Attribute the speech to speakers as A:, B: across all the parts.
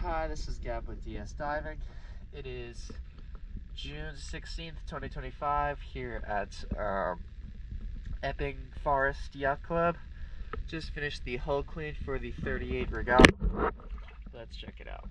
A: Hi, this is Gab with DS Diving. It is June 16th, 2025 here at Epping Forest Yacht Club. Just finished the hull clean for the 38 Regal. Let's check it out.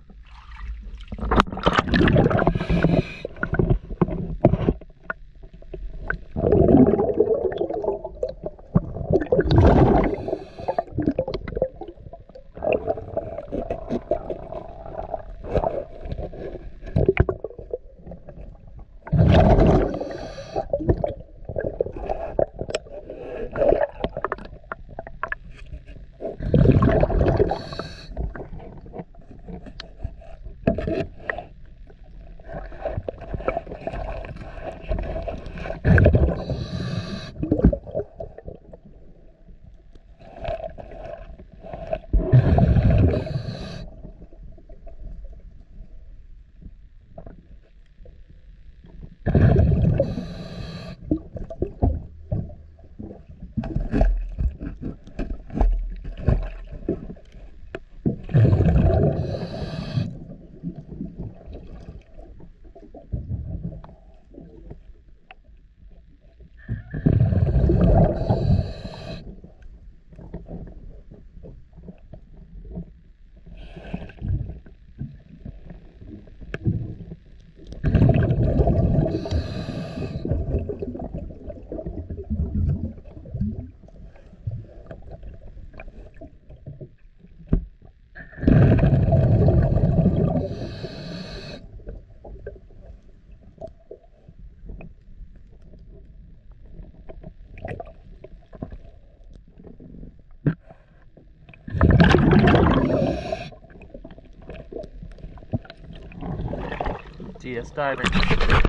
A: DS Diving.